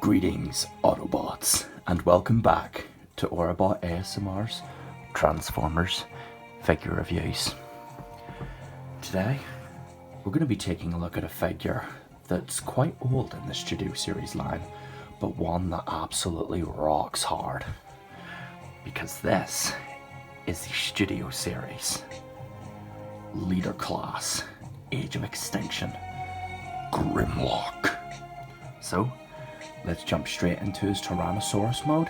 Greetings, Autobots, and welcome back to Autobot ASMR's Transformers figure reviews. Today, we're going to be taking a look at a figure that's quite old in the Studio Series line, but one that absolutely rocks hard. Because this is the Studio Series Leader Class Age of Extinction Grimlock. So, let's jump straight into his Tyrannosaurus mode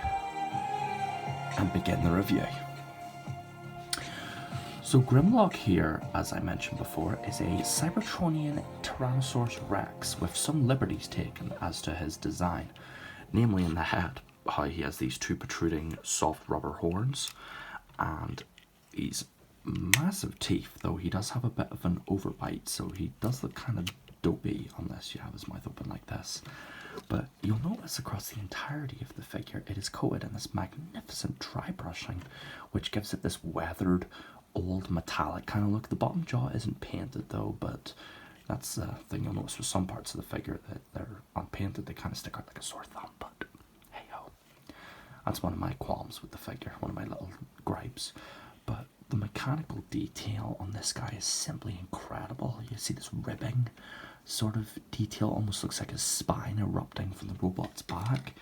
and begin the review. So Grimlock here, as I mentioned before, is a Cybertronian Tyrannosaurus Rex with some liberties taken as to his design, namely in the head, how he has these two protruding soft rubber horns and these massive teeth, though he does have a bit of an overbite, so he does look kind of dopey unless you have his mouth open like this. But you'll notice across the entirety of the figure it is coated in this magnificent dry brushing, which gives it this weathered, old metallic kind of look. The bottom jaw isn't painted though, but that's the thing you'll notice with some parts of the figure, that they're unpainted, they kind of stick out like a sore thumb, but hey ho. That's one of my qualms with the figure, one of my little gripes. But the mechanical detail on this guy is simply incredible. You see this ribbing sort of detail, almost looks like a spine erupting from the robot's back.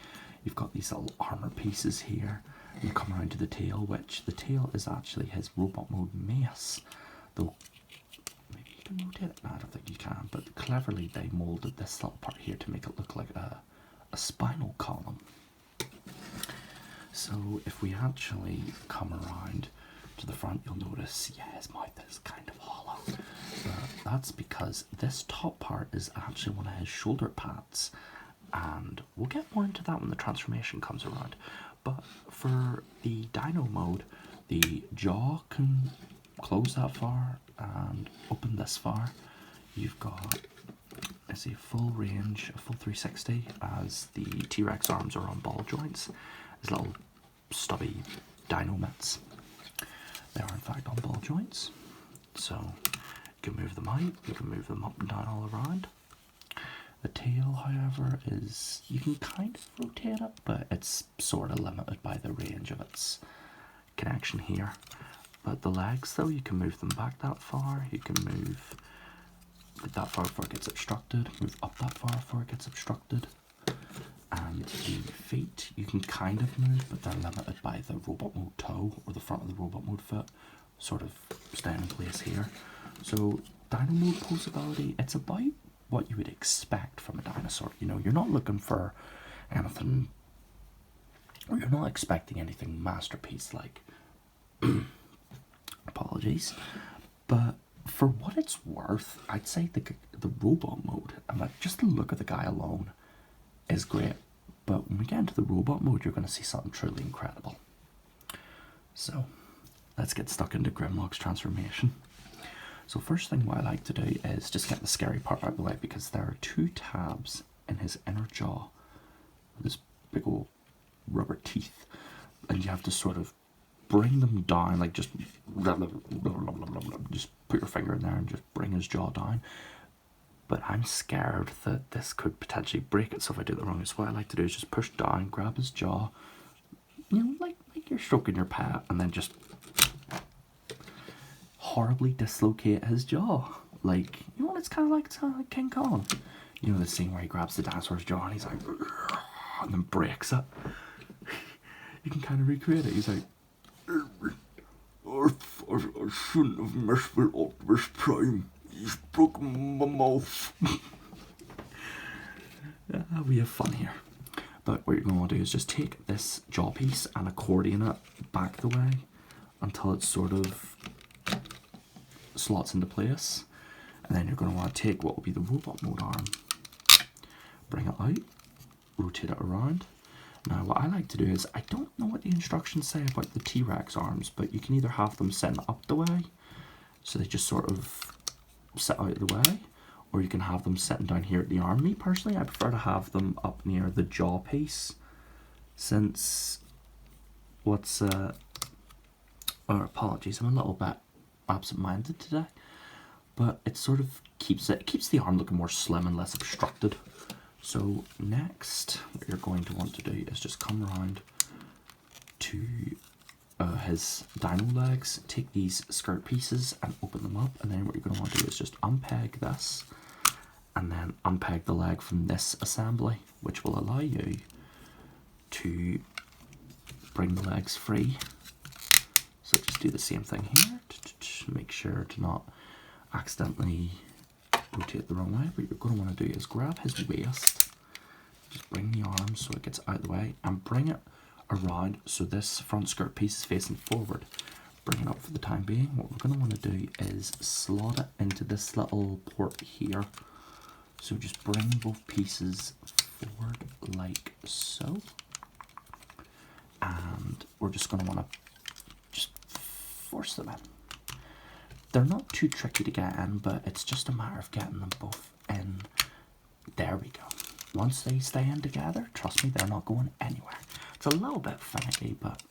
You've got these little armor pieces here. You come around to the tail, which the tail is actually his robot mode mace, though maybe you can rotate it. No, I don't think you can, but cleverly they molded this little part here to make it look like a spinal column. So if we actually come around to the front, you'll notice, yeah, his mouth is kind of hollow. But that's because this top part is actually one of his shoulder pads, and we'll get more into that when the transformation comes around. But for the Dino mode, the jaw can close that far and open this far. You've got a full range, a full 360, as the T-Rex arms are on ball joints. His little stubby dino mitts, they are in fact on ball joints, so you can move them out, you can move them up and down all around. The tail, however, is, you can kind of rotate it, but it's sort of limited by the range of its connection here. But the legs, though, you can move them back that far, you can move that far before it gets obstructed, move up that far before it gets obstructed. And the feet, you can kind of move, but they're limited by the robot mode toe, or the front of the robot mode foot, sort of staying in place here. So, dino mode posability, it's about what you would expect from a dinosaur. You know, you're not looking for anything, or you're not expecting anything masterpiece like, apologies, but for what it's worth, I'd say the robot mode, and like just the look of the guy alone, is great. But when we get into the robot mode, you're going to see something truly incredible. So, let's get stuck into Grimlock's transformation. So first thing what I like to do is just get the scary part out of the way, because there are two tabs in his inner jaw, this big old rubber teeth, and you have to sort of bring them down, like just put your finger in there and just bring his jaw down. But I'm scared that this could potentially break it, so if I do it wrong, so what I like to do is just push down, grab his jaw, you know, like you're stroking your pet, and then just horribly dislocate his jaw. Like, you know what, it's kind of like King Kong. You know the scene where he grabs the dinosaur's jaw and he's like, and then breaks it. You can kind of recreate it. He's like, I shouldn't have messed with Optimus Prime. He's broken my mouth. We have fun here. But what you're going to want to do is just take this jaw piece and accordion it back the way until it sort of slots into place. And then you're going to want to take what will be the robot mode arm, bring it out, rotate it around. Now what I like to do is, I don't know what the instructions say about the T-Rex arms, but you can either have them sitting up the way, so they just sort of sit out of the way, or you can have them sitting down here at the arm. Me personally, I prefer to have them up near the jaw piece, since apologies, I'm a little bit absent-minded today, but it sort of keeps the arm looking more slim and less obstructed So next, what you're going to want to do is just come around to his dino legs, take these skirt pieces and open them up, and then what you're going to want to do is just unpeg this, and then unpeg the leg from this assembly, which will allow you to bring the legs free. So just do the same thing here, make sure to not accidentally rotate the wrong way. What you're going to want to do is grab his waist, just bring the arms so it gets out of the way, and bring it around so this front skirt piece is facing forward. Bring it up for the time being. What we're going to want to do is slot it into this little port here. So just bring both pieces forward like so. And we're just going to want to just force them in. They're not too tricky to get in, but it's just a matter of getting them both in. There we go. Once they stay in together, trust me, they're not going anywhere. It's a little bit finicky, but...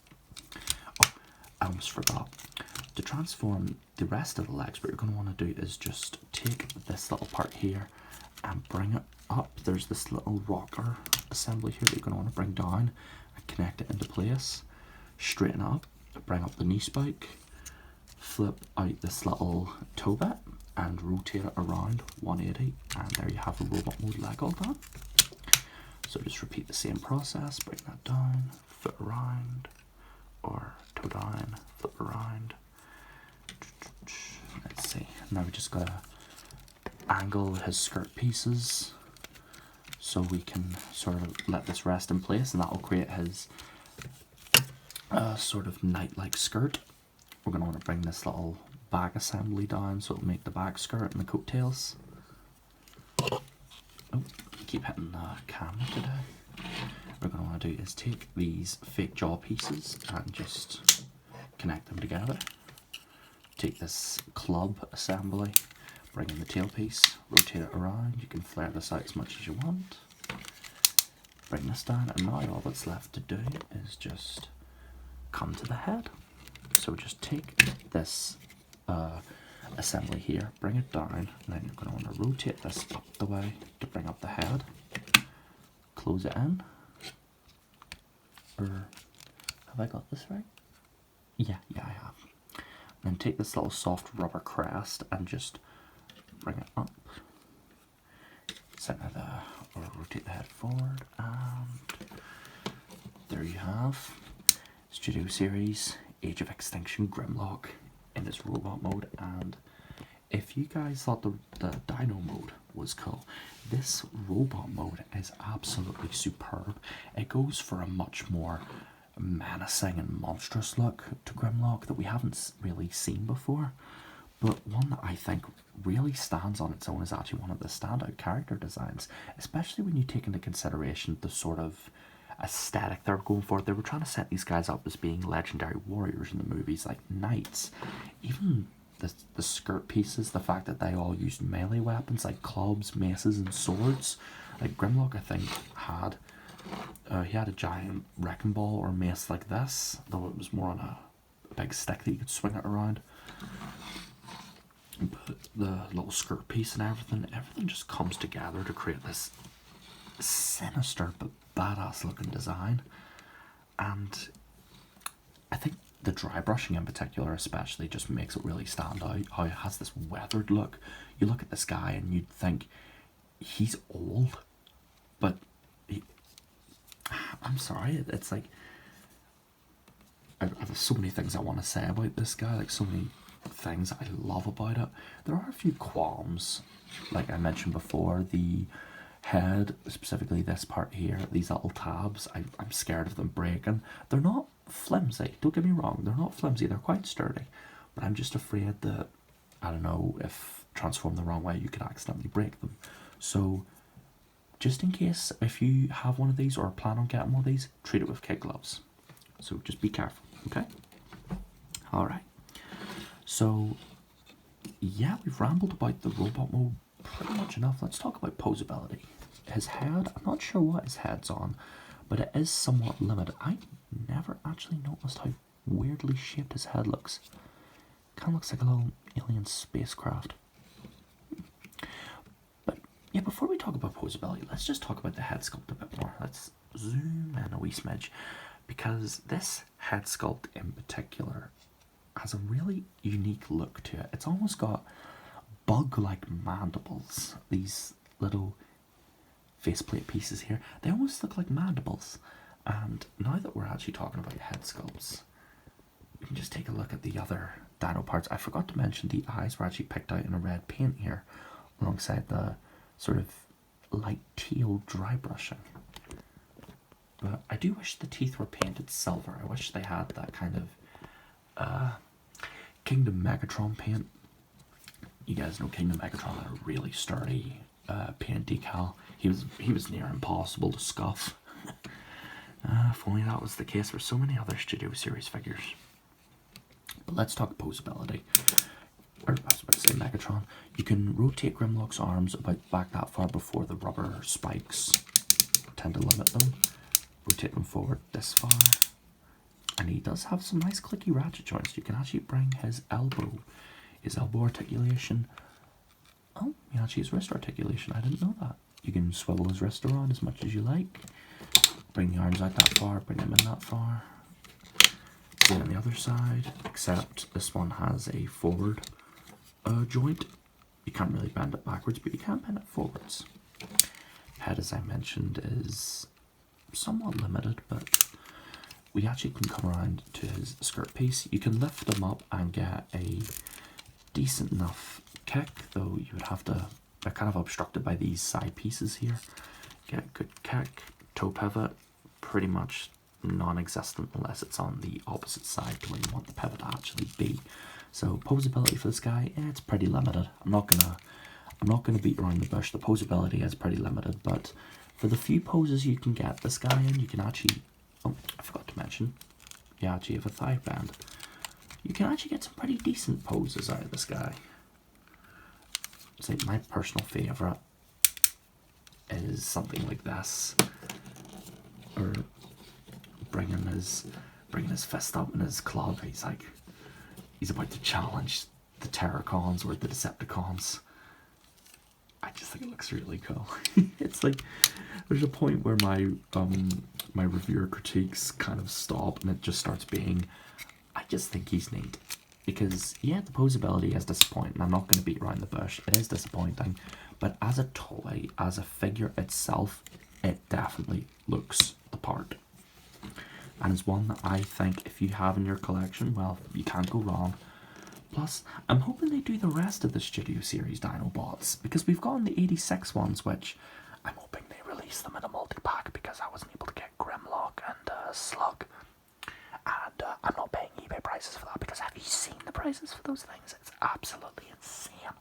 Oh, I almost forgot. To transform the rest of the legs, what you're going to want to do is just take this little part here and bring it up. There's this little rocker assembly here that you're going to want to bring down and connect it into place. Straighten it up, bring up the knee spike, flip out this little toe bit and rotate it around 180, and there you have a robot mode leg all done. So just repeat the same process, bring that down, flip around, or toe down, flip around. Let's see, now we just gotta angle his skirt pieces so we can sort of let this rest in place, and that will create his sort of knight-like skirt. We're going to want to bring this little back assembly down so it'll make the back skirt and the coattails. Oh, keep hitting the camera today. What we're going to want to do is take these fake jaw pieces and just connect them together. Take this club assembly, bring in the tail piece, rotate it around. You can flare this out as much as you want. Bring this down, and now all that's left to do is just come to the head. So just take this assembly here, bring it down, and then you're going to want to rotate this up the way to bring up the head. Close it in. Or have I got this right? Yeah, I have. And then take this little soft rubber crest and just bring it up. Center or rotate the head forward, and there you have Studio Series Age of Extinction Grimlock in this robot mode. And if you guys thought the dino mode was cool, this robot mode is absolutely superb. It goes for a much more menacing and monstrous look to Grimlock that we haven't really seen before, but one that I think really stands on its own is actually one of the standout character designs, especially when you take into consideration the sort of aesthetic they're going for. They were trying to set these guys up as being legendary warriors in the movies, like knights. Even the skirt pieces, the fact that they all used melee weapons like clubs, maces, and swords. Like Grimlock, I think, had he had a giant wrecking ball or mace like this, though it was more on a big stick that you could swing it around. But the little skirt piece and everything just comes together to create this sinister but badass looking design. And I think the dry brushing in particular especially just makes it really stand out, how it has this weathered look. You look at this guy and you'd think he's old, but I'm sorry, it's like I have so many things I want to say about this guy, like so many things I love about it. There are a few qualms, like I mentioned before. The head, specifically this part here, these little tabs, I'm scared of them breaking. They're not flimsy, don't get me wrong, they're not flimsy, they're quite sturdy, but I'm just afraid that, I don't know, if transformed the wrong way you could accidentally break them. So just in case, if you have one of these or plan on getting one of these, treat it with kid gloves. So just be careful, okay? Alright. So, yeah, we've rambled about the robot mode pretty much enough. Let's talk about posability. His head, I'm not sure what his head's on, but it is somewhat limited. I never actually noticed how weirdly shaped his head looks. Kind of looks like a little alien spacecraft. But yeah, before we talk about posability, let's just talk about the head sculpt a bit more. Let's zoom in a wee smidge, because this head sculpt in particular has a really unique look to it. It's almost got bug-like mandibles. These little faceplate pieces here, they almost look like mandibles. And now that we're actually talking about head sculpts, we can just take a look at the other dino parts. I forgot to mention the eyes were actually picked out in a red paint here, alongside the sort of light teal dry brushing. But I do wish the teeth were painted silver. I wish they had that kind of Kingdom Megatron paint. You guys know Kingdom Megatron had a really sturdy paint decal. He was near impossible to scuff. If only that was the case for so many other Studio Series figures. But let's talk posability. Or I was about to say Megatron. You can rotate Grimlock's arms about back that far before the rubber spikes tend to limit them. Rotate them forward this far. And he does have some nice clicky ratchet joints. You can actually bring his elbow articulation. Oh, he actually has wrist articulation. I didn't know that. You can swivel his wrist around as much as you like. Bring the arms out that far, bring them in that far. Do it on the other side, except this one has a forward joint. You can't really bend it backwards, but you can bend it forwards. Head, as I mentioned, is somewhat limited, but we actually can come around to his skirt piece. You can lift him up and get a decent enough kick, though you would have to, they're kind of obstructed by these side pieces here. Get a good kick. Toe pivot, pretty much non-existent unless it's on the opposite side to where you want the pivot to actually be. So posability for this guy, it's pretty limited. I'm not gonna beat around the bush. The posability is pretty limited, but for the few poses you can get this guy in, you can actually, oh, I forgot to mention, you actually have a thigh band. You can actually get some pretty decent poses out of this guy. It's like my personal favorite is something like this, or bringing his fist up in his club. He's about to challenge the Terracons or the Decepticons. I just think it looks really cool. It's like there's a point where my my reviewer critiques kind of stop and it just starts being, I just think he's neat. Because yeah, the posability is disappointing. I'm not going to beat around the bush. It is disappointing, but as a toy, as a figure itself, it definitely looks the part. And it's one that I think if you have in your collection, well, you can't go wrong. Plus, I'm hoping they do the rest of the Studio Series Dinobots, because we've gotten the 86 ones, which I'm hoping they release them in a multi-pack, because I wasn't able to get Grimlock and Slug. And I'm not paying eBay prices for that, because have you seen the prices for those things? It's absolutely insane.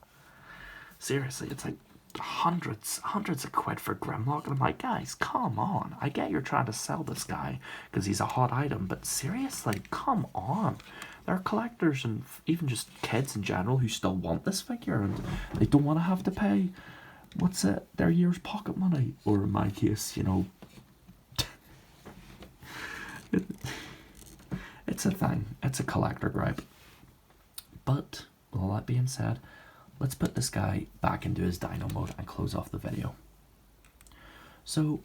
Seriously, it's like hundreds of quid for Grimlock, and I'm like, guys, come on. I get you're trying to sell this guy because he's a hot item, but seriously, come on. There are collectors and even just kids in general who still want this figure, and they don't want to have to pay, what's it, their year's pocket money, or in my case, you know, it's a thing. It's a collector gripe. But with all that being said, let's put this guy back into his dino mode and close off the video. So,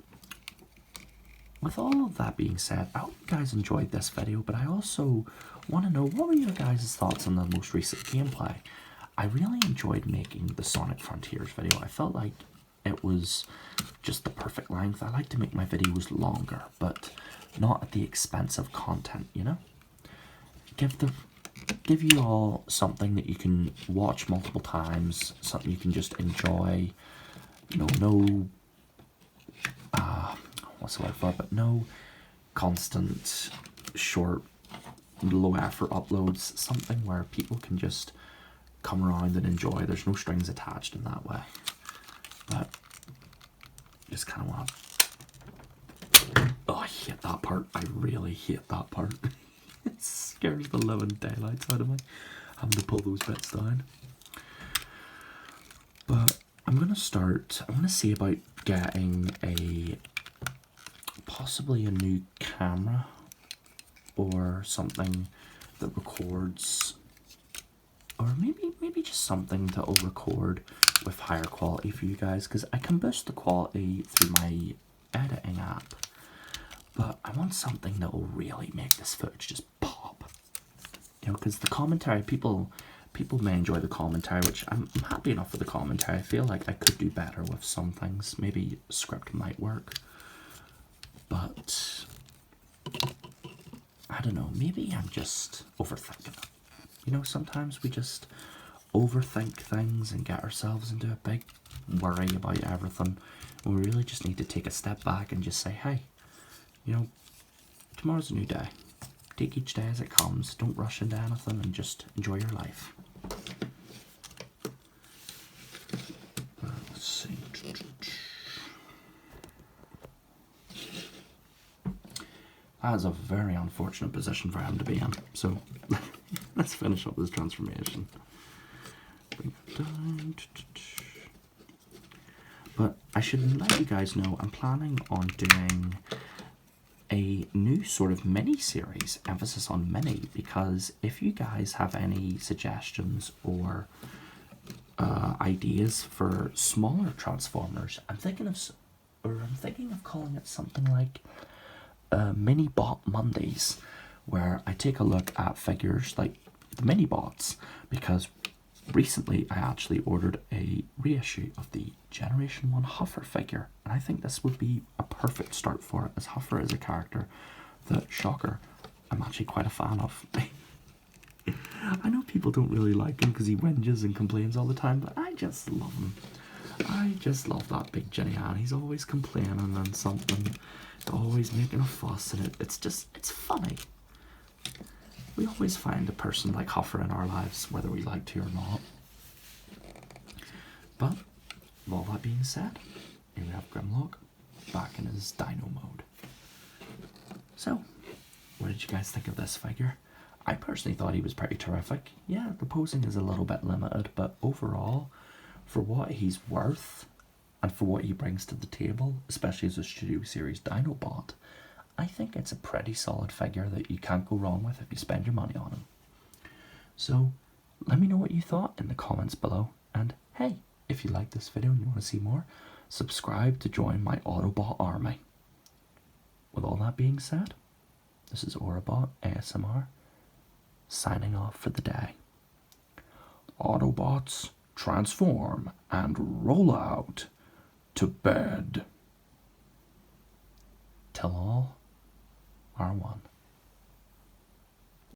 with all of that being said, I hope you guys enjoyed this video, but I also want to know, what were your guys' thoughts on the most recent gameplay? I really enjoyed making the Sonic Frontiers video. I felt like it was just the perfect length. I like to make my videos longer, but not at the expense of content, you know? Give you all something that you can watch multiple times, something you can just enjoy, you know, no, what's the word for it, but no constant, short, low effort uploads, something where people can just come around and enjoy. There's no strings attached in that way, but just kind of want to, oh, I hate that part. I really hate that part. It scares the living daylights out of me, having to pull those bits down. But I'm going to see about getting possibly a new camera or something that records, or maybe just something that will record with higher quality for you guys, because I can boost the quality through my editing app, but I want something that will really make this footage just pop. You know, because the commentary, people may enjoy the commentary, which I'm happy enough with the commentary. I feel like I could do better with some things. Maybe script might work, but I don't know, maybe I'm just overthinking it. You know, sometimes we just overthink things and get ourselves into a big worry about everything. We really just need to take a step back and just say, hey, you know, tomorrow's a new day. Take each day as it comes. Don't rush into anything and just enjoy your life. Let's see. That is a very unfortunate position for him to be in. So let's finish up this transformation. Bring it down. But I should let you guys know I'm planning on doing a new sort of mini-series, emphasis on mini, because if you guys have any suggestions or ideas for smaller Transformers, I'm thinking of calling it something like Mini Bot Mondays, where I take a look at figures like the mini bots, because recently I actually ordered a reissue of the Generation 1 Huffer figure, and I think this would be a perfect start for it, as Huffer is a character that, shocker, I'm actually quite a fan of. I know people don't really like him because he whinges and complains all the time, but I just love him. I just love that big Jenny Ann. He's always complaining and something, always making a fuss, and it's funny. We always find a person like Huffer in our lives, whether we like to or not. But, with all that being said, here we have Grimlock back in his dino mode. So, what did you guys think of this figure? I personally thought he was pretty terrific. Yeah, the posing is a little bit limited, but overall, for what he's worth, and for what he brings to the table, especially as a Studio Series Dinobot, I think it's a pretty solid figure that you can't go wrong with if you spend your money on him. So, let me know what you thought in the comments below, and hey, if you like this video and you want to see more, subscribe to join my Autobot army. With all that being said, this is Autobot ASMR, signing off for the day. Autobots, transform and roll out to bed. Till all are one.